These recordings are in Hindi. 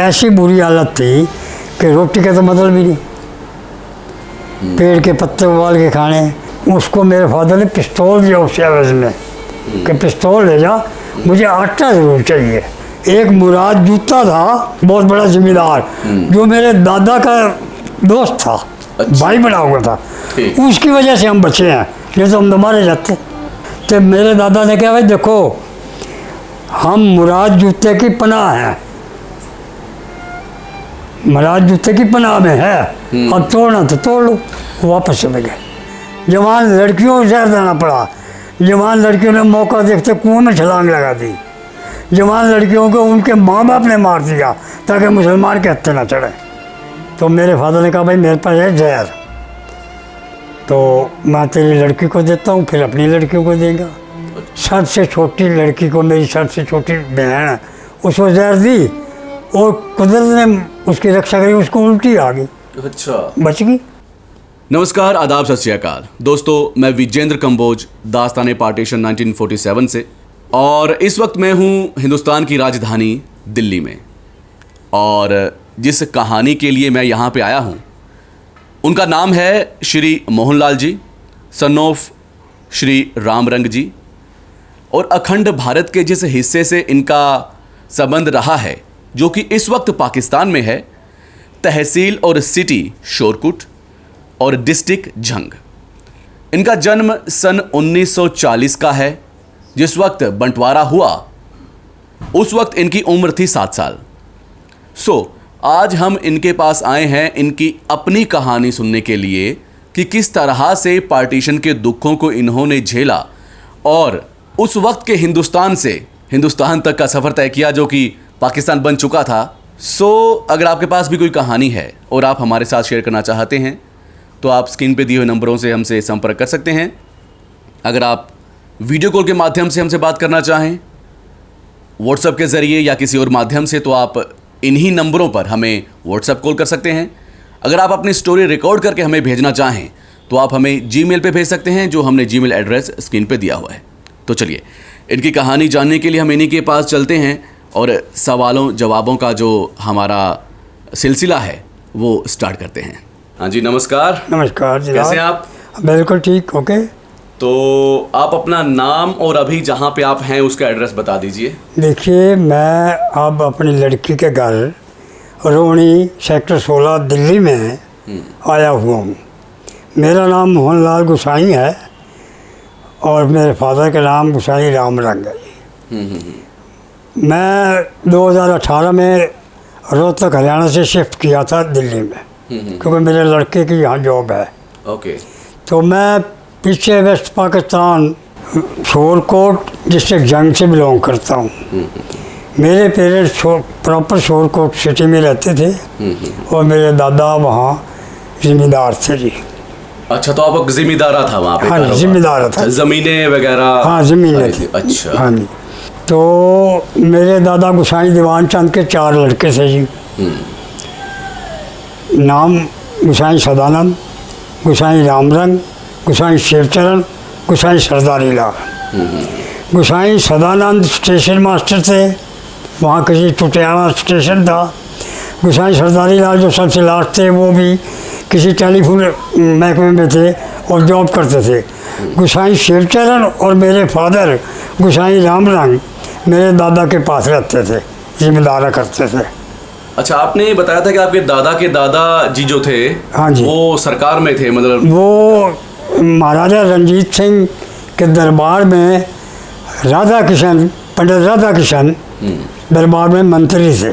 ऐसी बुरी हालत थी कि रोटी का तो मतलब ही नहीं, पेड़ के पत्ते उबाल के खाने। उसको मेरे फादर ने पिस्तौल दिया उसके एवज में कि पिस्तौल ले जा, मुझे आटा ज़रूर चाहिए। एक मुराद जूता था, बहुत बड़ा ज़मींदार, जो मेरे दादा का दोस्त था, भाई बना हुआ था, उसकी वजह से हम बचे हैं, नहीं तो हम तो मारे जाते। तो मेरे दादा ने कहा भाई देखो, हम मुराद जूते की पनाह हैं, मुराद जूते की पनाह में है, अब तोड़ना तो तोड़ लो। वापस चले गए। जवान लड़कियों को जहर देना पड़ा, जवान लड़कियों ने मौका देखते कुएं में छलांग लगा दी, जवान लड़कियों को उनके माँ बाप ने मार दिया ताकि मुसलमान के हत्थे ना चढ़े। तो मेरे फादर ने कहा भाई मेरे पास है जहर, तो मैं तेरी लड़की को देता हूँ, फिर अपनी लड़कियों को देगा। सबसे छोटी लड़की को, मेरी सबसे छोटी बहन, उसको जहर दी और कुदरत ने उसकी रक्षा करी, उसको उल्टी आ गई। अच्छा, बच गई। नमस्कार, आदाब, सत श्री अकाल दोस्तों, मैं विजेंद्र कंबोज, दास्तान पार्टीशन 1947 से, और इस वक्त मैं हूँ हिंदुस्तान की राजधानी दिल्ली में। और जिस कहानी के लिए मैं यहाँ पे आया हूँ उनका नाम है श्री मोहनलाल जी, सन ऑफ श्री रामरंग जी। और अखंड भारत के जिस हिस्से से इनका संबंध रहा है, जो कि इस वक्त पाकिस्तान में है, तहसील और सिटी शोरकुट और डिस्ट्रिक्ट झंग। इनका जन्म सन 1940 का है। जिस वक्त बंटवारा हुआ उस वक्त इनकी उम्र थी 7 साल। आज हम इनके पास आए हैं इनकी अपनी कहानी सुनने के लिए कि किस तरह से पार्टीशन के दुखों को इन्होंने झेला और उस वक्त के हिंदुस्तान से हिंदुस्तान तक का सफ़र तय किया, जो कि पाकिस्तान बन चुका था। अगर आपके पास भी कोई कहानी है और आप हमारे साथ शेयर करना चाहते हैं तो आप स्क्रीन पे दिए हुए नंबरों से हमसे संपर्क कर सकते हैं। अगर आप वीडियो कॉल के माध्यम से हमसे बात करना चाहें, व्हाट्सएप के ज़रिए या किसी और माध्यम से, तो आप इन्हीं नंबरों पर हमें व्हाट्सएप कॉल कर सकते हैं। अगर आप अपनी स्टोरी रिकॉर्ड करके हमें भेजना चाहें तो आप हमें जीमेल पे भेज सकते हैं, जो हमने जीमेल एड्रेस स्क्रीन पे दिया हुआ है। तो चलिए, इनकी कहानी जानने के लिए हम इन्हीं के पास चलते हैं और सवालों जवाबों का जो हमारा सिलसिला है वो स्टार्ट करते हैं। हाँ जी, नमस्कार। नमस्कार जी, कैसे हैं आप? बिल्कुल ठीक, ओके। तो आप अपना नाम और अभी जहाँ पे आप हैं उसका एड्रेस बता दीजिए। देखिए, मैं अब अपनी लड़की के घर रोहिणी सेक्टर 16 दिल्ली में आया हुआ हूँ। मेरा नाम मोहनलाल गुसाई है और मेरे फादर का नाम गुसाई रामरंग है। मैं 2018 में रोहतक हरियाणा से शिफ्ट किया था दिल्ली में, क्योंकि मेरे लड़के की यहाँ जॉब है। ओके। तो मैं पीछे वेस्ट पाकिस्तान शोरकोट डिस्ट्रिक्ट जंग से बिलोंग करता हूँ। मेरे पेरेंट्स प्रॉपर शोरकोट सिटी में रहते थे और मेरे दादा वहाँ ज़िम्मेदार थे जी। अच्छा, तो आप ज़िम्मेदार था वहाँ पे? हाँ, ज़िम्मेदार था। ज़मीनें वगैरह? हाँ, ज़मीनें थी। अच्छा। हाँ जी। तो मेरे दादा गुसाई दीवान चंद के 4 लड़के थे जी। नाम गुसाई सदानंद, गुसाई रामरंग, गुसाई शिवचरण, गुसाई सरदारी लाल। गुसाई सदानंद स्टेशन मास्टर थे, वहाँ किसी टुटियाना स्टेशन था। गुसाई सरदारी लाल जो सबसे लास्ट थे, वो भी किसी टेलीफोन महकमे में थे और जॉब करते थे। गुसाई शिवचरण और मेरे फादर गुसाई रामरंग मेरे दादा के पास रहते थे, जिम्मेदारा करते थे। अच्छा, आपने बताया था कि आपके दादा के दादा जी जो थे, हाँ जी, वो सरकार में थे, मतलब वो महाराजा रंजीत सिंह के दरबार में राधा किशन, पंडित राधा किशन दरबार में मंत्री थे।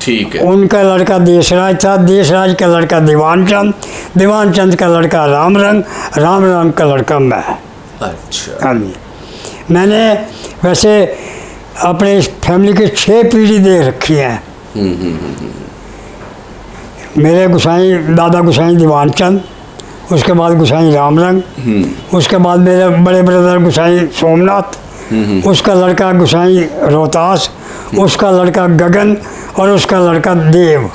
ठीक है। उनका लड़का देशराज था, देशराज का लड़का दीवान चंद, दीवान चंद का लड़का रामरंग, रामरंग का लड़का मैं। अच्छा। हाँ जी। मैंने वैसे अपने फैमिली के 6 पीढ़ी देख रखी हैं। मेरे गुसाई दादा गुसाई दीवान चंद, उसके बाद गुसाई रामरंग, उसके बाद मेरे बड़े ब्रदर गुसाई सोमनाथ, उसका लड़का गुसाई रोहतास, उसका लड़का गगन और उसका लड़का देव।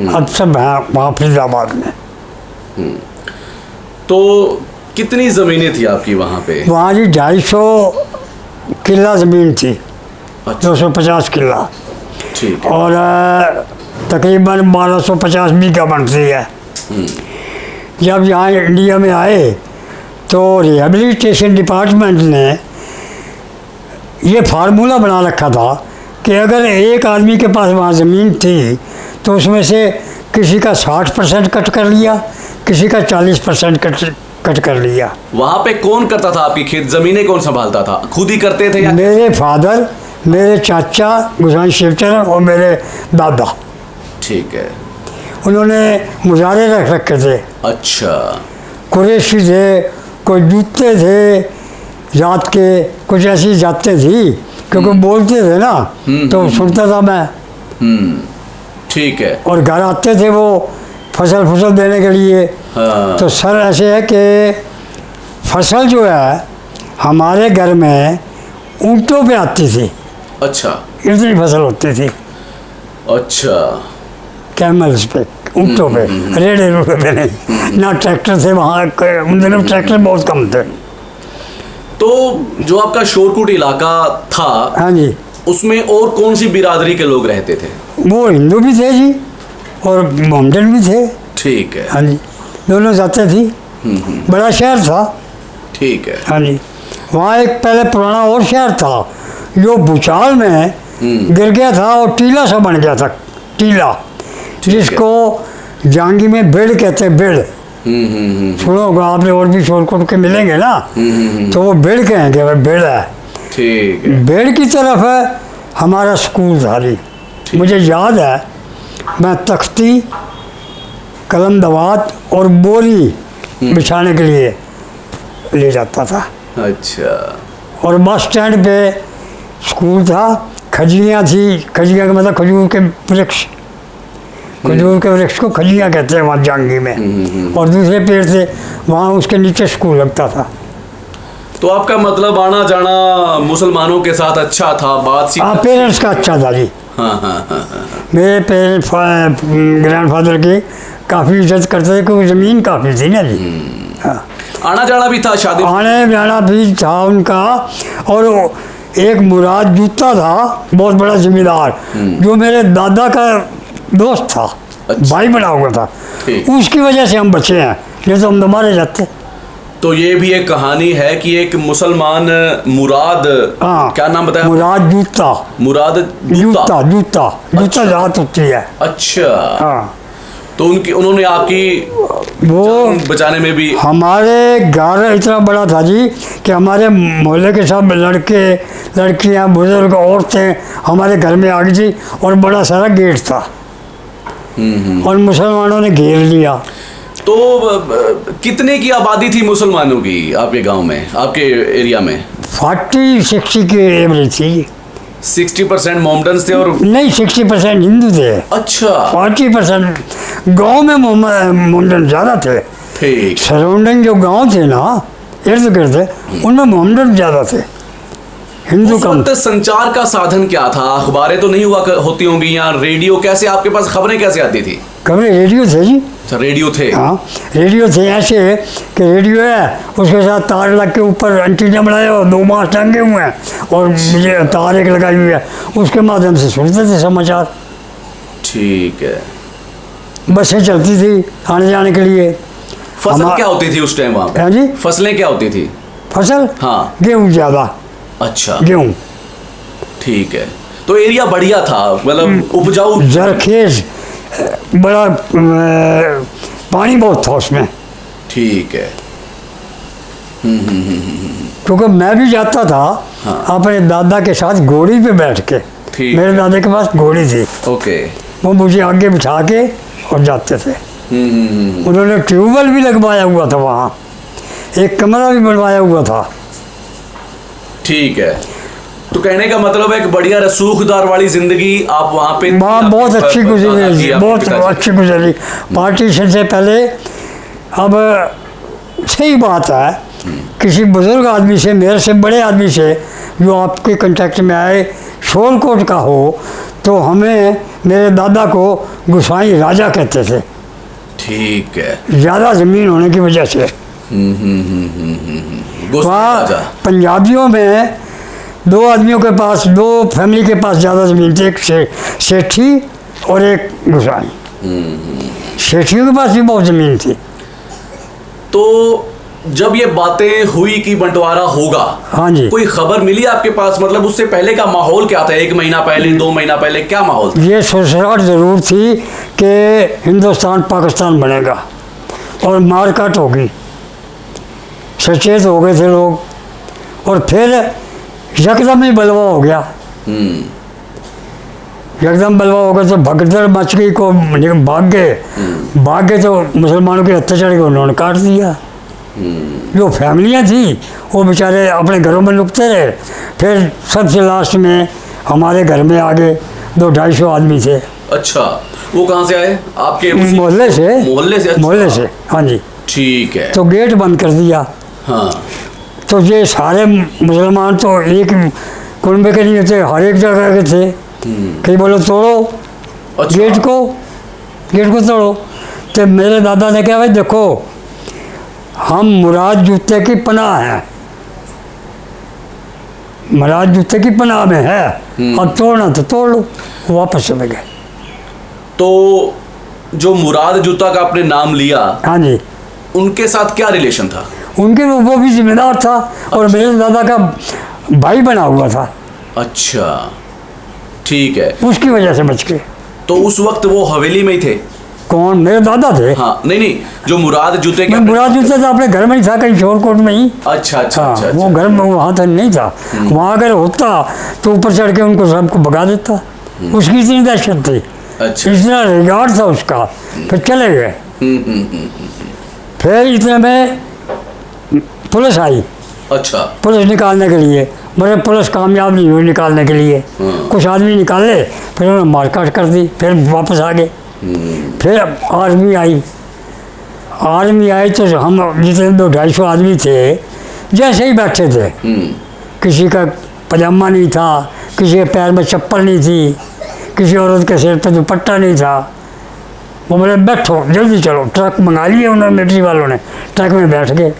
अब सब हैं वहाँ फरीदाबाद में। तो कितनी ज़मीनें थी आपकी वहाँ पे? वहाँ जी 250 किला ज़मीन थी। 250 किला। ठीक है। और तकरीबन 1250 बीघा बनती है। जब यहाँ इंडिया में आए तो रिहेबिलिटेशन डिपार्टमेंट ने ये फार्मूला बना रखा था कि अगर एक आदमी के पास वहाँ ज़मीन थी तो उसमें से किसी का 60% कट कर लिया, किसी का 40% कट कर लिया। वहाँ पे कौन करता था आपकी खेत ज़मीनें, कौन संभालता था? खुद ही करते थे या? मेरे फादर, मेरे चाचा गोसाई शिवचरण और मेरे दादा, ठीक है। उन्होंने मुजारे रख रखे थे। अच्छा। कुरैशी थे, कोई जूते थे जात के, कुछ ऐसी जातें थी क्योंकि बोलते थे ना तो सुनता था मैं। ठीक है। और घर आते थे वो फसल देने के लिए। हाँ। तो सर ऐसे है कि फसल जो है हमारे घर में ऊँटों पे आती थी। अच्छा इतनी फसल होती थी अच्छा। कैमल्स पे, ऊँटों पे, रेड़े रूड़े पे नहीं। ना ट्रैक्टर थे वहाँ, उन दिनों ट्रैक्टर बहुत कम थे। तो जो आपका शोरकुट इलाका था, हाँ जी, उसमें और कौन सी बिरादरी के लोग रहते थे? वो हिंदू भी थे जी और मोहम्मदन भी थे। ठीक है। हाँ जी, दोनों जाते थी। बड़ा शहर था। ठीक है। हाँ जी, वहाँ एक पहले पुराना और शहर था जो भूचाल में गिर गया था और टीला सा बन गया था, टीला, जिसको जांगी में बेड़ कहते हैं। बेड़ सुनो होगा आपने, और भी शोरकोट के मिलेंगे ना, तो वो बेड़ कहेंगे, वह बेड़ है। ठीक है। बेड़ की तरफ है हमारा स्कूल था जी। मुझे याद है मैं तख्ती, कलम दवात और बोरी बिछाने के लिए ले जाता था। अच्छा। और बस स्टैंड पे स्कूल था, खजियाँ थी। खजियाँ का मतलब खजूर के वृक्ष, खजूर के वृक्ष को खजियाँ कहते हैं वहाँ जांगी में। और दूसरे पेड़ थे वहाँ, उसके नीचे स्कूल लगता था। तो आपका मतलब आना जाना मुसलमानों के साथ अच्छा था, बातचीत? हाँ, पेरेंट्स का अच्छा था जी। हाँ। मेरे पेरेंट्स, ग्रैंडफादर की काफ़ी इज्जत करते थे क्योंकि ज़मीन काफ़ी थी ना जी। हाँ, आना जाना भी था शादी? आने जाना भी था उनका। और एक मुराद जूता था, बहुत बड़ा जिम्मेदार, जो मेरे दादा का दोस्त था। अच्छा। भाई बना हुआ था। ठीक। उसकी वजह से हम बचे हैं, नहीं तो हम तो मारे जाते। तो ये भी एक कहानी है कि एक मुसलमान मुराद, हाँ, क्या नाम बताया? मुराद जूता। मुराद जूता जूता जूता जात होती है। अच्छा। हाँ, तो उन्होंने आपकी वो जान बचाने में भी? हमारे घर इतना बड़ा था जी कि हमारे मोहल्ले के सब लड़के लड़कियां बुजुर्ग औरतें हमारे घर में आ गई थी और बड़ा सारा गेट था। और मुसलमानों ने घेर लिया। तो कितने की आबादी थी मुसलमानों की आपके गांव में, आपके एरिया में? 40-60 के एवरेज थी। 60% मोहम्मदन्स थे और? नहीं, 60% हिंदू थे। अच्छा। 40% गाँव में मोहम्मदन ज़्यादा थे। ठीक। सराउंडिंग जो गांव थे ना इर्द गिर्द, उनमें मोहम्मदन ज़्यादा थे, हिंदू उस कम। वक्त संचार का साधन क्या था? अखबारें तो नहीं हुआ होती होंगी, या रेडियो? कैसे आपके पास खबरें कैसे आती थी? कभी रेडियो थे जी। अच्छा, रेडियो थे। हाँ, रेडियो थे ऐसे कि रेडियो है, उसके साथ तार लग के ऊपर एंटीना बनाए और 2 मास टंगे हुए हैं और मुझे तार एक लगाई हुई है, उसके माध्यम से सुनते थे समाचार। ठीक है। बसें चलती थी आने जाने के लिए। फसल क्या होती थी उस टाइम वहाँ पे? हाँ जी, फसलें क्या होती थी? फसल? हाँ। गेहूँ ज़्यादा। अच्छा। गेहूँ। ठीक है। तो एरिया बढ़िया था, मतलब उपजाऊ? जरखेज बड़ा, पानी बहुत था उसमें। ठीक है। क्योंकि मैं भी जाता था हाँ। अपने दादा के साथ घोड़ी पे बैठ के। ठीक। मेरे दादा के पास घोड़ी थी, ओके। वो मुझे आगे बिठा के और जाते थे। उन्होंने ट्यूबवेल भी लगवाया हुआ था वहाँ, एक कमरा भी बनवाया हुआ था। ठीक है। तो कहने का मतलब है कि बढ़िया रसूखदार वाली जिंदगी आप वहाँ पे? वहाँ बहुत अच्छी गुजरी, बहुत पिताजी? अच्छी गुजरी पार्टीशन से पहले। अब सही बात है, किसी बुजुर्ग आदमी से, मेरे से बड़े आदमी से जो आपके कांटेक्ट में आए, शोलकोट का हो, तो हमें, मेरे दादा को गोसाई राजा कहते थे। ठीक है। ज़्यादा ज़मीन होने की वजह से। गोसाई वहाँ राजा। पंजाबियों में दो आदमियों के पास, दो फैमिली के पास ज़्यादा ज़मीन थी, एक सेठी और एक गुसाई। सेठियों के पास भी बहुत ज़मीन थी। तो जब ये बातें हुई कि बंटवारा होगा, हाँ जी, कोई खबर मिली आपके पास? मतलब उससे पहले का माहौल क्या था? 1 महीना पहले, 2 महीना पहले क्या माहौल था? ये ससराहट ज़रूर थी कि हिंदुस्तान पाकिस्तान बनेगा और मारकाट होगी। सचेत हो गए थे लोग। और फिर यकदम ही बलवा हो गया। एकदम बलवा हो गया तो भगदड़ मच गई, को भाग गए तो मुसलमानों के अत्याचार को उन्होंने काट दिया। जो फैमिलियाँ थी वो बेचारे अपने घरों में लुकते रहे। फिर सबसे लास्ट में हमारे घर में आ गए 200-250 आदमी थे। अच्छा, वो कहाँ से आए? आपके मोहल्ले से। मोहल्ले से? अच्छा। मोहल्ले से, हाँ जी। ठीक है। तो गेट बंद कर दिया। हाँ। तो ये सारे मुसलमान तो एक कुनबे के नहीं थे, हर एक जगह के थे। कहीं बोलो तोड़ो। अच्छा। गेट को तोड़ो। तो मेरे दादा ने कहा, भाई देखो, हम मुराद जूते की पनाह हैं, मुराद जूते की पनाह में है, अब तोड़ना तो तोड़ लो। वापस चले गए। तो जो मुराद जूता का आपने नाम लिया, हाँ जी, उनके साथ क्या रिलेशन था? उनके वो भी जिम्मेदार था। और मेरे दादा का भाई बना हुआ था। अच्छा, ठीक है। उसकी वजह से बच गए। तो उस वक्त वो हवेली में ही थे? कौन? मेरे दादा थे। हाँ, नहीं, जो मुराद जूते के, मुराद जूते था अपने घर में ही था, कहीं शोरकोट में ही। अच्छा अच्छा। हाँ, अच्छा, वो घर में वहाँ तक नहीं था। वहाँ अगर होता तो ऊपर चढ़ के उनको सबको भगा देता। उसकी इतनी दहशत थी। अच्छा। इतना रिगार्ड था उसका। फिर चले गए। फिर इतने में पुलिस आई। अच्छा। पुलिस निकालने के लिए, मगर पुलिस कामयाब नहीं हुई निकालने के लिए। कुछ आदमी निकाले, फिर उन्होंने मारकाट कर दी, फिर वापस आ गए। फिर आर्मी आई तो हम जितने 200-250 आदमी थे जैसे ही बैठे थे। किसी का पजामा नहीं था, किसी के पैर में चप्पल नहीं थी, किसी औरत के सिर पर दुपट्टा नहीं था। वो बोले बैठो, जल्दी चलो। ट्रक मंगा लिए उन्होंने, मिलिट्री वालों ने। ट्रक में बैठ गए।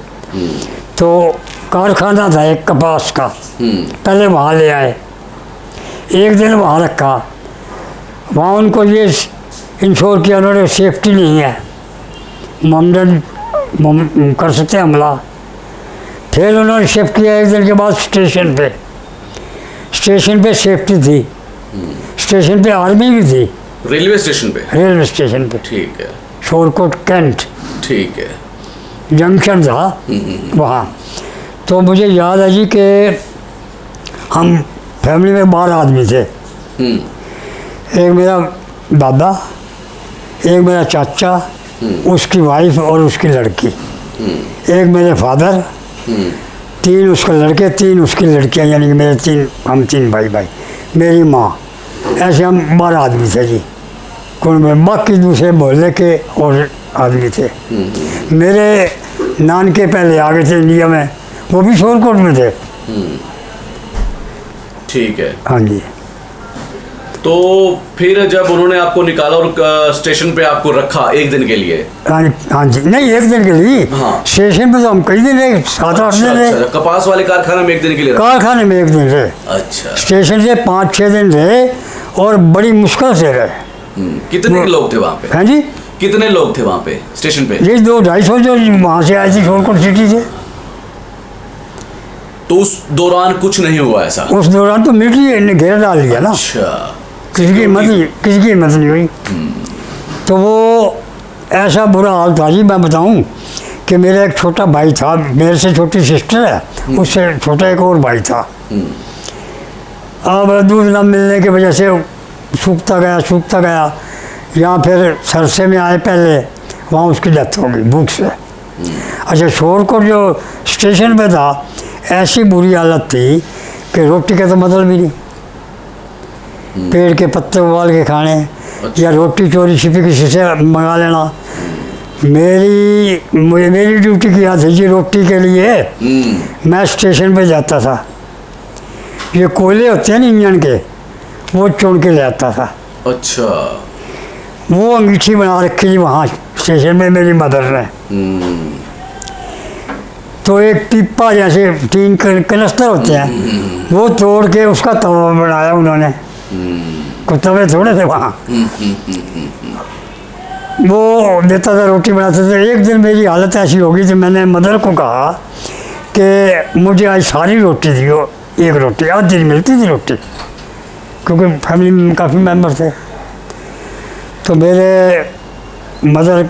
तो कारखाना था एक कपास का, पहले वहाँ ले आए। एक दिन वहाँ रखा। वहाँ उनको ये इंश्योर किया उन्होंने, सेफ्टी नहीं है, ममडन कर सकते हैं हमला। फिर उन्होंने शिफ्ट किया एक दिन के बाद स्टेशन पे सेफ्टी थी। स्टेशन पे आर्मी भी थी। रेलवे स्टेशन पे? ठीक है। शोरकोट कैंट, ठीक है, जंक्शन था वहाँ। तो मुझे याद है जी कि हम फैमिली में 12 आदमी थे। एक मेरा दादा, एक मेरा चाचा, उसकी वाइफ और उसकी लड़की, एक मेरे फादर, 3 उसके लड़के, 3 उसकी लड़कियाँ, यानी कि मेरे हम 3 भाई, मेरी माँ। ऐसे हम 12 आदमी थे जी कुल में। बाकी दूसरे मोहल्ले के और आदमी थे। मेरे नान के पहले आ गए थे इंडिया में, वो भी शोरकोट में थे। ठीक है। हाँ जी। तो फिर जब उन्होंने आपको निकाला और स्टेशन पे आपको रखा 1 दिन के लिए? हाँ जी, नहीं 1 दिन के लिए। हाँ। स्टेशन पे तो हम कई दिन रहे, 7-8 दिन रहे। अच्छा, कपास वाले कारखाने में 1 दिन के लिए? कारखाने में 1 दिन रहे। अच्छा। स्टेशन से 5-6 दिन रहे और बड़ी मुश्किल से रहे। कितने लोग थे वहाँ पे? हाँ जी, कितने लोग थे वहाँ पे स्टेशन पे? ये 200-250 जो वहाँ से आए थे शोरकोट सिटी से। तो उस दौरान कुछ नहीं हुआ ऐसा? उस दौरान तो मिलिट्री ने घेरा डाल लिया ना। अच्छा। किसी की हिम्मत नहीं हुई। तो वो ऐसा बुरा हाल था जी, मैं बताऊं कि मेरा एक छोटा भाई था, मेरे से छोटी सिस्टर है, उससे छोटा एक और भाई था। अब दूध न मिलने की वजह से सूखता गया। यहाँ फिर सरसे में आए पहले, वहाँ उसकी डेथ हो गई भूख से। अच्छा, शोरकोट जो स्टेशन पे था, ऐसी बुरी हालत थी कि रोटी का तो मतलब ही नहीं। पेड़ के पत्ते उबाल के खाने। अच्छा। या रोटी चोरी छिपी किसी से मंगा लेना। मेरी ड्यूटी किया थी जी रोटी के लिए। मैं स्टेशन पे जाता था, ये कोयले होते हैं ना इंजन के, वो चुन के ले आता था। अच्छा। वो अंगीठी बना रखी थी वहाँ स्टेशन में मेरी मदर ने। तो एक टिप्पा जैसे टीन कनस्तर होते हैं वो तोड़ के उसका तवा बनाया उन्होंने। कुछ तवे थोड़े थे वहाँ, वो देता था, रोटी बनाते थे। एक दिन मेरी हालत ऐसी होगी कि मैंने मदर को कहा कि मुझे आज सारी रोटी दियो, एक रोटी आज दिन मिलती थी रोटी, क्योंकि फैमिली में काफ़ी मेंबर थे। तो मेरे मदर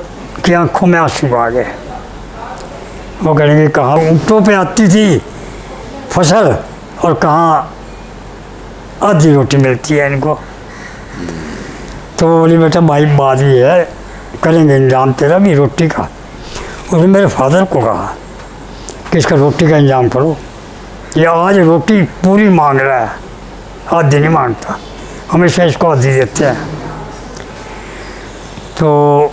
की आंखों में आंसू आ गए। वो कहेंगे कहाँ ऊँटों पे आती थी फसल और कहाँ आधी रोटी मिलती है इनको। तो वो बोली बेटा भाई बात ही है, करेंगे इंतजाम तेरा भी रोटी का। उसने मेरे फादर को कहा कि इसका रोटी का इंतजाम करो, ये आज रोटी पूरी मांग रहा है, आधी नहीं मांगता, हमेशा इसको आधी देते हैं। तो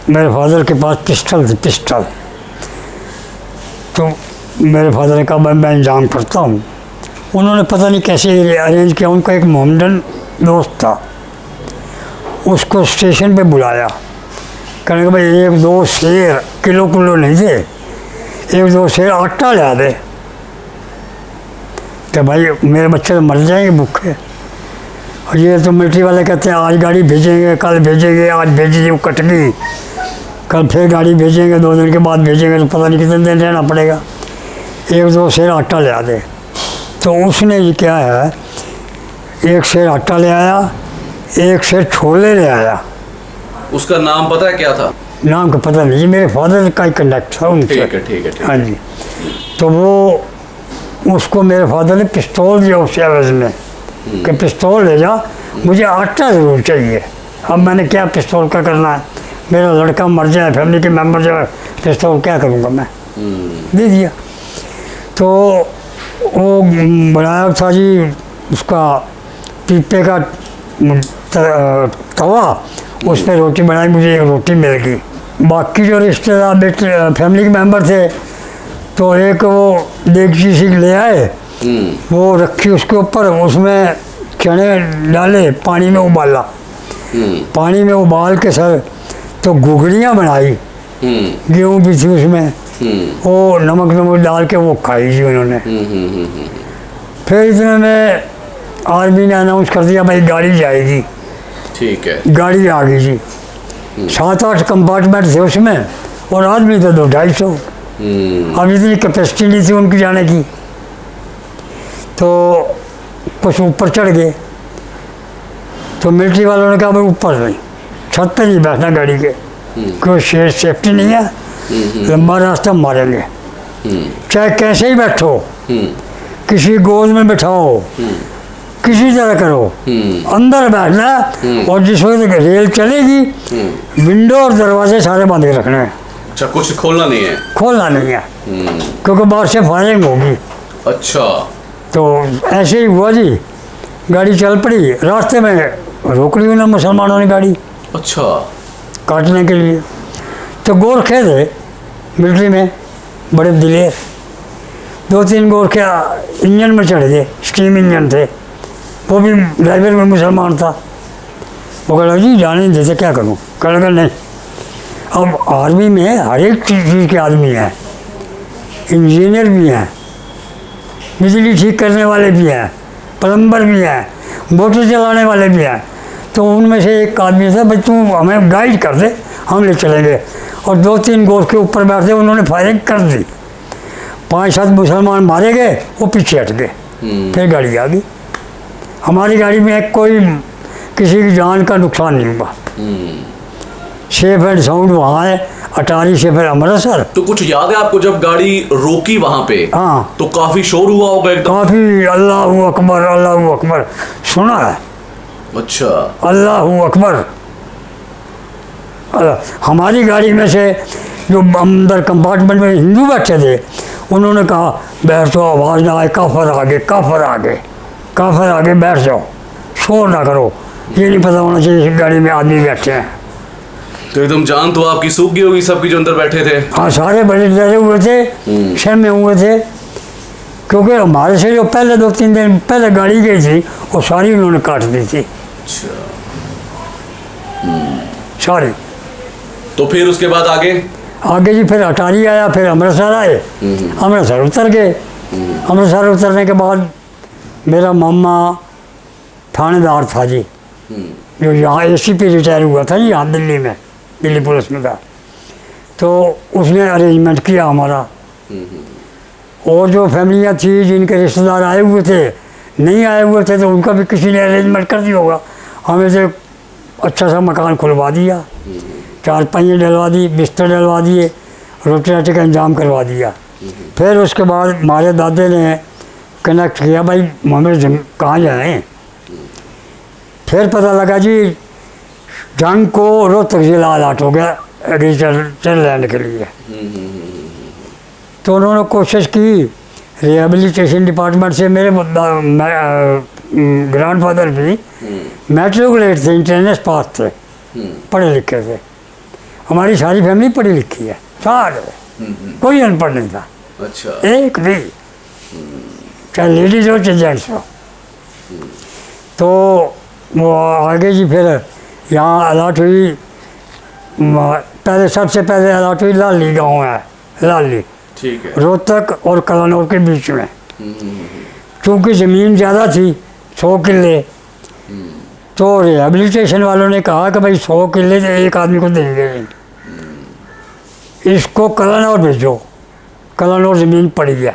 मेरे फादर के पास पिस्टल थी, पिस्टल। तो मेरे फादर ने कहा मैं इंतजाम करता हूँ। उन्होंने पता नहीं कैसे अरेंज किया, उनका एक मोहम्मदन दोस्त था, उसको स्टेशन पे बुलाया। कहने का भाई एक दो शेर, किलो नहीं थे, एक दो शेर आटा ला दे। तो भाई मेरे बच्चे तो मर जाएंगे भूखे। और ये तो मिलिट्री वाले कहते हैं आज गाड़ी भेजेंगे, कल भेजेंगे, आज भेजी वो कट गई, कल फिर गाड़ी भेजेंगे, 2 दिन के बाद भेजेंगे, तो पता नहीं कितने दिन रहना पड़ेगा। एक दो शेर आटा ले आ दे। तो उसने ये क्या है, एक शेर आटा ले आया, एक शेर छोले ले आया। उसका नाम पता है क्या था? नाम का पता नहीं, मेरे फादर का ही कनेक्ट था उनसे। ठीक है। हाँ जी। तो वो उसको मेरे फादर ने पिस्तौल दिया उस एवज में कि पिस्तौल ले जा, मुझे आटा ज़रूर चाहिए। अब मैंने क्या पिस्तौल का करना है, मेरा लड़का मर जाए, फैमिली के मेंबर जाए, पिस्तौल क्या करूँगा मैं। दे दिया। तो वो बनाया था जी उसका पीपे का तवा, उस पर रोटी बनाई, मुझे एक रोटी मिल गई। बाकी जो रिश्तेदार बेटे फैमिली के मेंबर थे, तो एक वो देगची सी ले आए, वो रखी उसके ऊपर, उसमें चने डाले, पानी में उबाला, पानी में उबाल के सर तो घुघड़ियाँ बनाई, गेहूँ भी थी उसमें, वो नमक डाल के वो खाई जी उन्होंने। फिर इतने में आर्मी ने अनाउंस कर दिया भाई गाड़ी जाएगी। ठीक है। गाड़ी आ गई जी, 7-8 कंपार्टमेंट थे उसमें, और आदमी थे 200-250। अब इतनी कैपेसिटी नहीं थी उनकी जाने की। तो कुछ ऊपर चढ़ गए, तो मिलिट्री वालों ने कहा भाई ऊपर नहीं, छत पे नहीं बैठना गाड़ी के, कोई सेफ्टी नहीं है, लंबा रास्ता मारेंगे, चाहे कैसे ही बैठो, किसी गोद में बैठाओ, किसी तरह करो, अंदर बैठना है, और जिस वक्त रेल चलेगी विंडो और दरवाजे सारे बंद के रखने हैं। अच्छा, कुछ खोलना नहीं है? खोलना नहीं है, क्योंकि बाहर से फायरिंग होगी। अच्छा। तो ऐसे ही हुआ जी, गाड़ी चल पड़ी, रास्ते में रोक ली उन्होंने मुसलमानों ने गाड़ी। अच्छा। काटने के लिए। तो गोरखे थे मिलिट्री में बड़े दिलेर, 2-3 गोरखे इंजन में चढ़ गए, स्टीम इंजन थे, वो भी ड्राइवर में मुसलमान था। वो कह रहा जी जाने नहीं देते, क्या करूँ। कह लगा नहीं, अब आर्मी में हर एक चीज़ के आदमी हैं, इंजीनियर भी हैं, बिजली ठीक करने वाले भी हैं, प्लम्बर भी हैं, मोटर चलाने वाले भी हैं। तो उनमें से एक आदमी था, भाई तू हमें गाइड कर दे, हम ले चलेंगे। और 2-3 गोश्त के ऊपर बैठते, उन्होंने फायरिंग कर दी, 5-7 मुसलमान मारे गए, वो पीछे हट गए। फिर गाड़ी आ गई। हमारी गाड़ी में कोई किसी की जान का नुकसान नहीं हुआ। सेफ एंड साउंड वहाँ है, अटारी से फिर अमृतसर। तो कुछ याद है आपको जब गाड़ी रोकी वहाँ पे? हाँ। तो काफी शोर हुआ होगा एकदम? काफ़ी, अल्लाहू अकबर अल्लाहू अकबर सुना है। अच्छा। अल्लाहू अकबर। हमारी गाड़ी में से जो अंदर कंपार्टमेंट में हिंदू बैठे थे, उन्होंने कहा बैठ जाओ, आवाज़ ना आए, काफर आगे, काफर आगे, काफर आगे, बैठ जाओ, शोर ना करो, ये नहीं पता होना चाहिए इस गाड़ी में आदमी बैठे हैं। तो एकदम जान तो आपकी सूख गई होगी सबकी जो अंदर बैठे थे? हाँ, सारे बड़े डरे हुए थे, शर्म में हुए थे, क्योंकि हमारे से जो पहले 2-3 दिन पहले गाड़ी गई थी, वो सारी उन्होंने काट दी थी। अच्छा। सारी। तो फिर उसके बाद आगे? आगे जी फिर अटारी आया, फिर अमृतसर आए, अमृतसर उतर गए। अमृतसर उतरने के बाद मेरा मामा थानेदार था जी, जो यहाँ ACP रिटायर हुआ था जी यहाँ दिल्ली में, दिल्ली पुलिस में था। तो उसने अरेंजमेंट किया हमारा। और जो फैमिलियाँ थी जिनके रिश्तेदार आए हुए थे, नहीं आए हुए थे, तो उनका भी किसी ने अरेंजमेंट कर दिया होगा। हमें से अच्छा सा मकान खुलवा दिया, चारपाइयाँ डलवा दी, बिस्तर डलवा दिए, रोटी राटी का इंतजाम करवा दिया। फिर उसके बाद हमारे दादे ने कनेक्ट किया, भाई हमें कहाँ जाएँ। फिर पता लगा जी जंग को रोहतक जिला अलाट हो गया एग्रीकल्चर लैंड के लिए। तो उन्होंने कोशिश की, रिहेबिलिटेशन डिपार्टमेंट से मेरे ग्रैंडफादर भी मैट्रिकुलेट थे, इंटरनेट पास थे, पढ़े लिखे थे। हमारी सारी फैमिली पढ़ी लिखी है, सारे, कोई अनपढ़ नहीं था। अच्छा। एक भी, चाहे लेडीज हो चाहे जेंट्स हो। तो वो आगे जी फिर यहाँ अलाट हुई, पहले सबसे पहले अलाट हुई लाली गांव है, लाली, ठीक है, रोहतक और कलानौर के बीच में। चूँकि ज़मीन ज़्यादा थी, 100 किले, तो रिहेबिलिटेशन वालों ने कहा कि भाई 100 किले तो एक आदमी को देंगे नहीं, इसको कलानौर भेजो। कलानौर ज़मीन पड़ गया।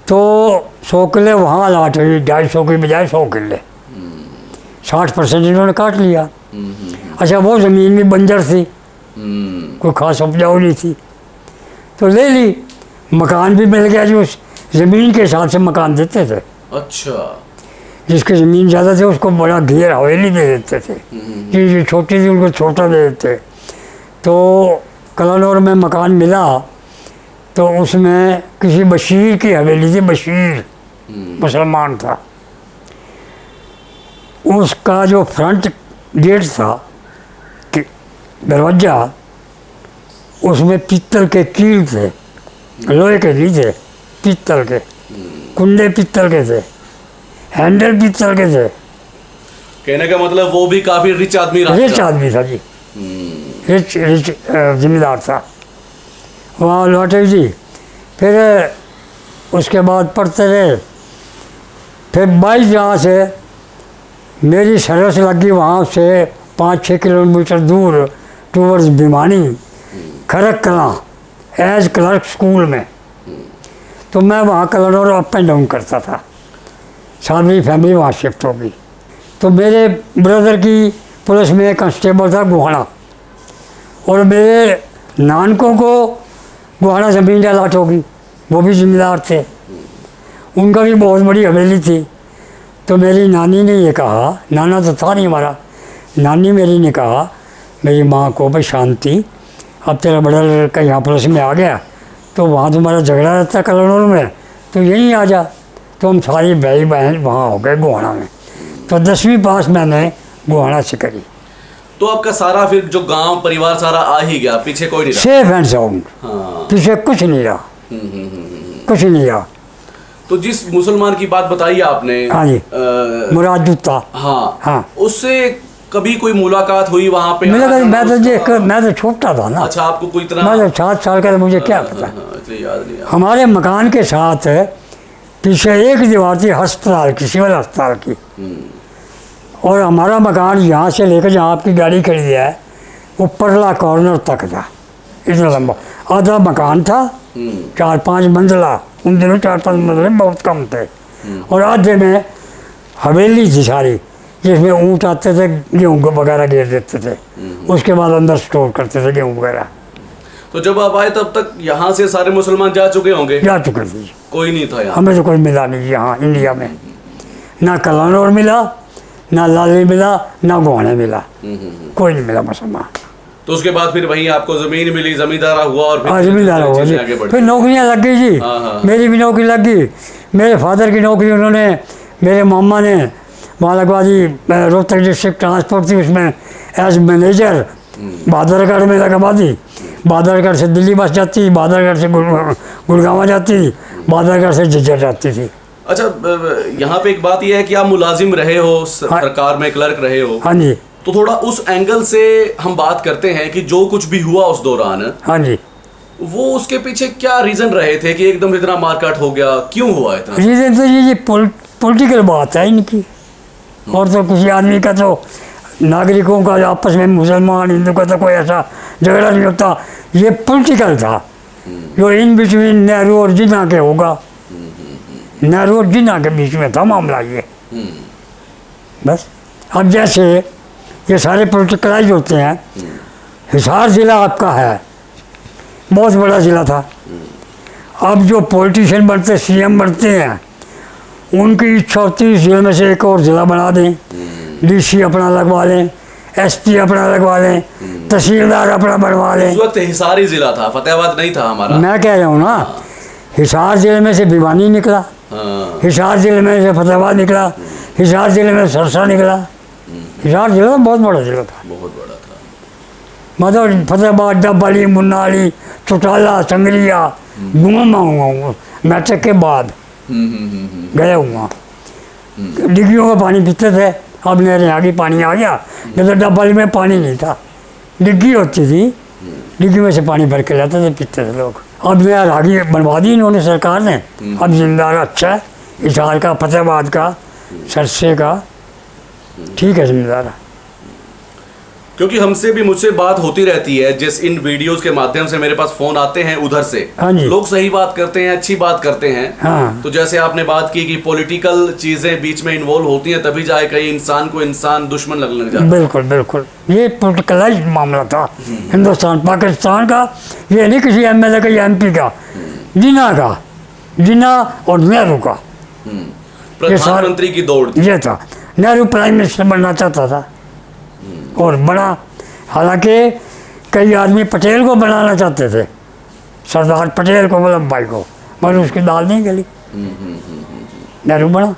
तो 100 किले वहाँ अलाट हुई, 250 की बजाय 100 किले, 60% इन्होंने काट लिया। अच्छा, वो ज़मीन भी बंजर थी, कोई खास उपजाऊ नहीं थी, तो ले ली। मकान भी मिल गया, जो उस ज़मीन के हिसाब से मकान देते थे। अच्छा। जिसकी ज़मीन ज़्यादा थी उसको बड़ा घेर हवेली दे देते थे, जो छोटी थी उनको छोटा दे देते। तो कलानौर में मकान मिला, तो उसमें किसी बशीर की हवेली थी, बशीर मुसलमान था। उसका जो फ्रंट गेट था, दरवाज़ा, उसमें पीतल के कील थे, लोहे के नहीं थे, पीतल के, कुंडे पीतल के थे, हैंडल पीतल के थे। कहने का मतलब वो भी काफी रिच आदमी रहा। रिच आदमी था जी, रिच जिम्मेदार था। वहाँ लौटे जी, फिर उसके बाद पढ़ते रहे। फिर 22 जहाँ से मेरी सर्विस लगी, वहाँ से 5-6 किलोमीटर दूर towards Bhiwani, Kharak Kalan, as clerk school में। तो मैं वहाँ कलानौर अप एंड डाउन करता था, सारी फैमिली वहाँ शिफ्ट हो गई। तो मेरे ब्रदर की पुलिस में कांस्टेबल था गोहाना, और मेरे नानकों को गोहाना ज़मीन अलाट होगी, वो भी जिम्मेदार थे, उनका भी बहुत बड़ी हवेली थी। तो मेरी नानी ने ये कहा, नाना तो था नहीं हमारा, नानी मेरी ने कहा मेरी माँ को, भाई शांति, अब तेरा बड़ा लड़का यहाँ पुलिस में आ गया, तो वहाँ तुम्हारा झगड़ा रहता है कलानौर में, तो यहीं आ जा। तो हम सारी भाई बहन वहाँ हो गए गोहाना में। तो 10वीं पास मैंने गोहाना से करी। तो आपका सारा फिर जो गांव परिवार सारा आ ही गया, पीछे कोई नहीं रहा। सेफ एंड साउंड, हाँ। पीछे कुछ नहीं रहा, कुछ नहीं रहा। तो जिस मुसलमान की बात बताई आपने, हाँ जी, मुराद जूता, हाँ हाँ, उससे कभी कोई मुलाकात हुई वहाँ पे? मैं तो छोटा था ना। अच्छा, आपको कोई इतना? मैं तो 7 साल का था, मुझे क्या पता। इसलिए याद नहीं। हमारे मकान के साथ पीछे एक दीवार थी अस्पताल की, सिविल अस्पताल की, और हमारा मकान यहाँ से लेकर जहाँ आपकी गाड़ी खड़ी है वो परला कॉर्नर तक था, इतना लंबा। आधा मकान था, 4-5 मंजिला, उन दिनों 4-5 मंजिले बहुत कम थे, और आधे में हवेली थी सारी, जिसमें ऊँट आते थे, गेहूँ वगैरह घेर देते थे, उसके बाद अंदर स्टोर करते थे गेहूँ वगैरह। तो जब आप आए तब तक यहाँ से सारे मुसलमान जा चुके होंगे? जा चुके थे, कोई नहीं था यहाँ? हमें तो कोई मिला नहीं यहाँ इंडिया में, ना कलानौर मिला, ना लाली मिला, ना गोहाना मिला, कोई नहीं मिला मुसलमान। तो उसके बाद फिर वहीं आपको जमीन मिली, जमींदारा हुआ, और हाँ जमींदारा हुआ जी। फिर नौकरियाँ लग गई जी, मेरी भी नौकरी लग गई, मेरे फादर की नौकरी उन्होंने, मेरे मामा ने वहाँ लगवा दी, रोहतक डिस्ट्रिक्ट ट्रांसपोर्ट थी, उसमें एज मैनेजर बहादुरगढ़ में लगवा दी। बहादुरगढ़ से दिल्ली बस जाती थी, बहादुरगढ़ से गुड़गांव जाती थी, बहादुरगढ़ से झज्जर जाती थी। अच्छा, यहाँ पे एक बात यह है कि आप मुलाजिम रहे हो, सरकार में क्लर्क रहे हो। हाँ जी। तो थोड़ा उस एंगल से हम बात करते हैं कि जो कुछ भी हुआ उस दौरान, हाँ जी। वो उसके पीछे क्या रीजन रहे थे कि एकदम इतना मारकाट हो गया, क्यों हुआ इतना? रीजन तो ये पॉलिटिकल बात है इनकी, और तो किसी आदमी का तो नागरिकों का आपस में मुसलमान हिंदू का तो कोई ऐसा झगड़ा नहीं होता। ये पॉलिटिकल था जो इन बिटवीन नेहरू और जिन्ना के होगा। नेहरू और जिन्ना के बीच में था मामला ये, बस। अब जैसे ये सारे पॉलिटिकलाइज होते हैं, हिसार ज़िला आपका है, बहुत बड़ा ज़िला था। अब जो पॉलिटिशियन बनते, सीएम बनते हैं, उनकी इच्छा होती है ज़िले में से एक और ज़िला बना दें, डीसी अपना लगवा लें, एसपी अपना लगवा लें, तहसीलदार अपना बनवा लें। उस वक्त हिसार ही जिला था, फतेहाबाद नहीं था हमारा। मैं कह रहा हूँ ना, हिसार ज़िले में से भिवानी निकला, हाँ। हिसार ज़िले में से फतेहाबाद निकला, हिसार ज़िले में सरसा निकला। हिसार ज़िला तो बहुत बड़ा ज़िला था, बहुत बड़ा था। मतलब फतेहाबाद, डबवाली, मुन्नाली, चौटाला, संगरिया घूमा हुआ मैट्रिक के बाद गया हुआ। डिग्गियों का पानी पीते थे, अब नहरें आ गई, पानी आ गया। नहीं तो डबवाली में पानी नहीं था, डिग्गी होती थी, डिग्गी में से पानी भर के लाते थे, पीते थे लोग। अब नहर आ गई, बनवा दी इन्होंने, सरकार ने। अब जिम्मेदार अच्छा है, हिसार का, फतेहाबाद का, सरसे का, ठीक है जिम्मेदार। क्योंकि हमसे भी, मुझसे बात होती रहती है, जिस इन वीडियोस के माध्यम से मेरे पास फोन आते हैं उधर से, हाँ जी। लोग सही बात करते हैं, अच्छी बात करते हैं। हाँ। तो जैसे आपने बात की कि पॉलिटिकल चीजें बीच में इन्वॉल्व होती हैं, तभी जाए कहीं इंसान को इंसान दुश्मन लगने लग जाता है। बिल्कुल बिल्कुल, ये पॉलिटिकलाइज मामला था हिंदुस्तान पाकिस्तान का। ये नहीं किसी एमएलए का या एमपी का, जिन्ना का, जिन्ना और नेहरू का। प्रधानमंत्री की दौड़ थी। ये था। नेहरू प्राइम मिनिस्टर बनना चाहता था और बना। हालांकि कई आदमी पटेल को बनाना चाहते थे, सरदार पटेल को, वल्लभ भाई को, मगर उसकी दाल नहीं गली, नेहरू बना।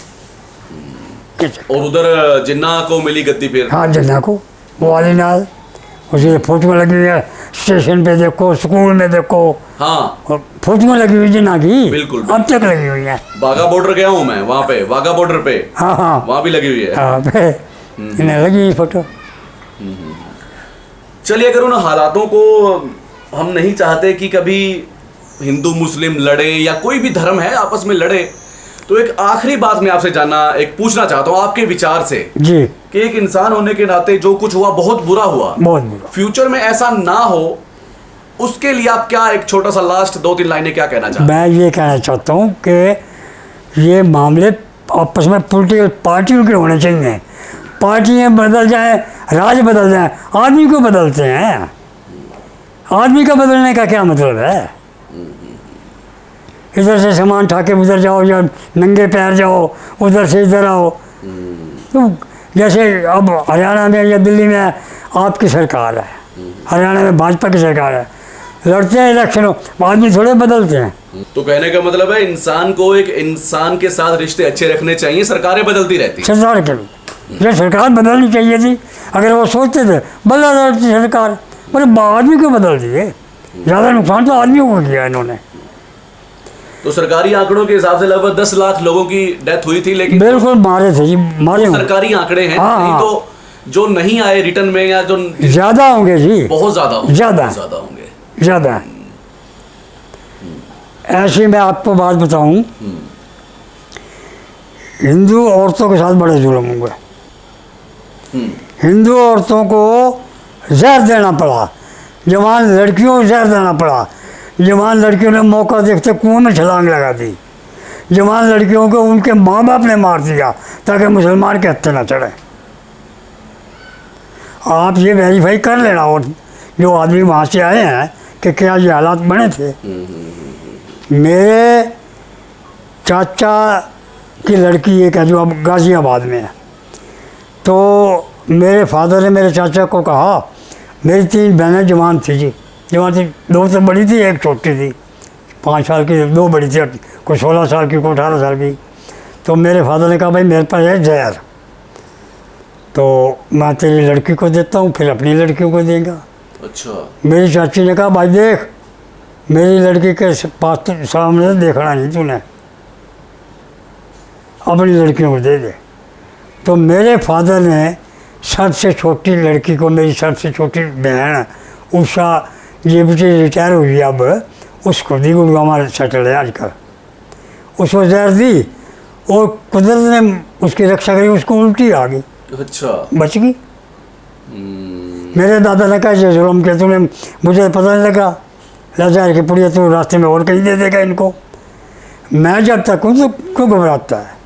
और उधर जिन्ना को मिली गद्दी फिर। हाँ, जिन्ना को, वो वाली नाल, उसकी फोटो लगी हुई है, स्टेशन पे देखो, स्कूल में देखो, हाँ, फोटो लगी हुई जिन्ना की, बिल्कुल। अब तक लगी हुई है। वाघा बॉर्डर गया हूँ मैं, वहाँ पे वाघा बॉर्डर पे, हाँ हाँ वहाँ भी लगी हुई है। हाँ, पे इन्हें लगी हुई फोटो। चलिए, अगर उन हालातों को हम नहीं चाहते कि कभी हिंदू मुस्लिम लड़े या कोई भी धर्म है आपस में लड़े, तो एक आखिरी बात मैं आपसे जानना, एक पूछना चाहता हूँ आपके विचार से जी। कि एक इंसान होने के नाते जो कुछ हुआ बहुत बुरा हुआ, बहुत बुरा। फ्यूचर में ऐसा ना हो, उसके लिए आप क्या, एक छोटा सा लास्ट 2-3 लाइनें क्या कहना चाहते हैं? मैं ये कहना चाहता हूँ कि ये मामले आपस में पॉलिटिकल पार्टियों के होने चाहिए। पार्टियाँ बदल जाएं, राज बदल जाएं, आदमी को बदलते हैं। आदमी का बदलने का क्या मतलब है? इधर से सामान उठा के उधर जाओ या नंगे पैर जाओ, उधर से इधर आओ। तो जैसे अब हरियाणा में या दिल्ली में आपकी सरकार है, हरियाणा में भाजपा की सरकार है, लड़ते हैं इलेक्शनों, आदमी थोड़े बदलते हैं। तो कहने का मतलब है इंसान को एक इंसान के साथ रिश्ते अच्छे रखने चाहिए, सरकारें बदलती रहती हैं। सरकार के ये सरकार बदलनी चाहिए थी, अगर वो सोचते थे बदला रहती सरकार, पर आदमी को बदल दिए। ज़्यादा नुकसान तो आदमियों को किया इन्होंने। तो सरकारी आंकड़ों के हिसाब से लगभग 10 लाख लोगों की डेथ हुई थी, लेकिन बिल्कुल मारे थे जी, मारे होंगे। सरकारी आंकड़े हैं। हाँ, नहीं हाँ। तो जो नहीं आए रिटर्न में, या जो ज़्यादा होंगे जी, बहुत ज्यादा होंगे, ज़्यादा। बहुत ज्यादा होंगे। ज़्यादा। ऐसी मैं आपको बात बताऊं, हिंदू औरतों के साथ बड़े जुल्म हुए। हिंदू औरतों को जहर देना पड़ा, जवान लड़कियों को जहर देना पड़ा। जवान लड़कियों ने मौका देखते कुएं में छलांग लगा दी। जवान लड़कियों को उनके माँ बाप ने मार दिया ताकि मुसलमान के हत्थे न चढ़े। आप ये वेरीफाई कर लेना, और जो आदमी वहाँ से आए हैं कि क्या ये हालात बने थे। मेरे चाचा की लड़की एक है जो अब गाज़ियाबाद में है, तो मेरे फादर ने मेरे चाचा को कहा, मेरी 3 बहनें जवान थी जी, जवान थी, 2 तो बड़ी थी, 1 छोटी थी, 5 साल की, 2 बड़ी थी, कोई 16 साल की, कोई 18 साल की। तो मेरे फादर ने कहा, भाई मेरे पास है जहर, तो मैं तेरी लड़की को देता हूँ, फिर अपनी लड़कियों को देगा। अच्छा। मेरी चाची ने कहा, भाई देख, मेरी लड़की के पास तो सामने देखना नहीं तूने, अपनी लड़कियों को दे दे। तो मेरे फादर ने सबसे छोटी लड़की को, मेरी सबसे छोटी बहन उषा, ये बेटी रिटायर हुई अब, उसको दी गुड़गांव में सेटल है आजकल। उसको जहर दी और कुदरत ने उसकी रक्षा करी, उसको उल्टी आ गई, अच्छा। बच गई। मेरे दादा ने कहा ये जुल्म के तूने, मुझे पता नहीं लगा, जहर की पुड़िया तू रास्ते में और कहीं दे देगा इनको। मैं जब तक हूँ तो क्यों घबराता है,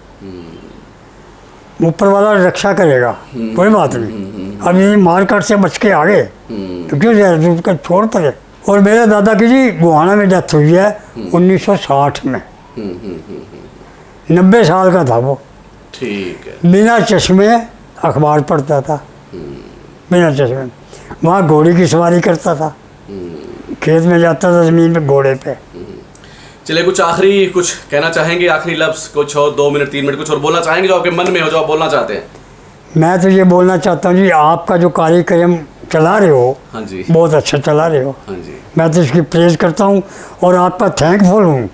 ऊपर वाला रक्षा करेगा, कोई बात नहीं। अब ये मार काट से बच के आ गए तो क्यों जहर का छोड़ पड़े। और मेरे दादा की जी गुहाना में डेथ हुई है 1960 में, 90 साल का था वो। ठीक है। बिना चश्मे अखबार पढ़ता था, बिना चश्मे। वहाँ घोड़े की सवारी करता था, खेत में जाता था ज़मीन पे घोड़े पे। चलिए, कुछ आखिरी कुछ कहना चाहेंगे, आखिरी लफ्ज़ कुछ और, 2 मिनट 3 मिनट कुछ और बोलना चाहेंगे जो आपके मन में हो, जो आप बोलना चाहते हैं? मैं तो ये बोलना चाहता हूँ जी, आपका जो कार्यक्रम चला रहे हो, हाँ जी, बहुत अच्छा चला रहे हो। हाँ जी। मैं तो इसकी प्रेज़ करता हूँ और आपका थैंकफुल हूँ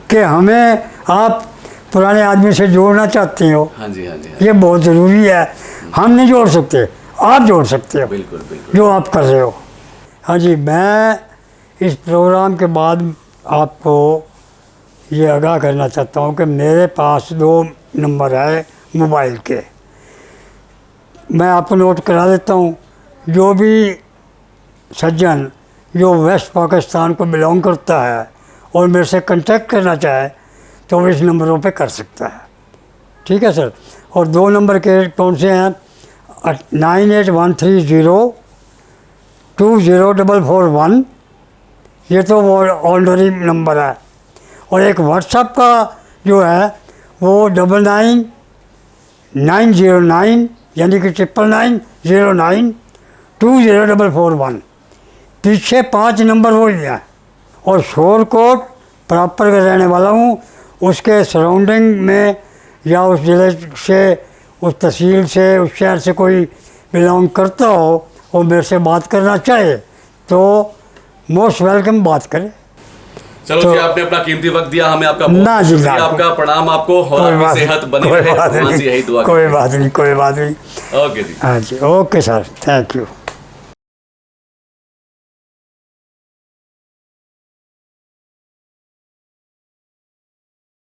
कि हमें आप पुराने आदमी से जोड़ना चाहते हो। हाँ जी, हाँ जी, हाँ। ये बहुत ज़रूरी है। हम नहीं जोड़ सकते, आप जोड़ सकते हो, बिल्कुल बिल्कुल। जो आप कर रहे हो। हाँ जी, मैं इस प्रोग्राम के बाद आपको ये आगाह करना चाहता हूँ कि मेरे पास 2 नंबर है मोबाइल के, मैं आपको नोट करा देता हूँ। जो भी सज्जन जो वेस्ट पाकिस्तान को बिलोंग करता है और मेरे से कांटेक्ट करना चाहे तो वो इस नंबरों पे कर सकता है, ठीक है सर। और 2 नंबर के कौन से हैं? 9813020441, ये तो वो ऑर्डनरी नंबर है। और एक व्हाट्सएप का जो है वो 99909 यानी कि 99909204441, पीछे 5 नंबर वो ही हैं। और शोरकोट प्रॉपर का रहने वाला हूँ, उसके सराउंडिंग में या उस ज़िले से, उस तहसील से, उस शहर से कोई बिलोंग करता हो और मेरे से बात करना चाहे तो मोस्ट वेलकम बात करे। चलो तो जी, आपने अपना कीमती वक्त दिया हमें, आपका ना बहुत जी, शुक्रिया, ना, आपका प्रणाम आपको, और आपकी सेहत बनी रहे, भगवान से यही दुआ कोई बात नहीं, कोई बात नहीं। ओके जी। हाँ जी, ओके सर, थैंक यू।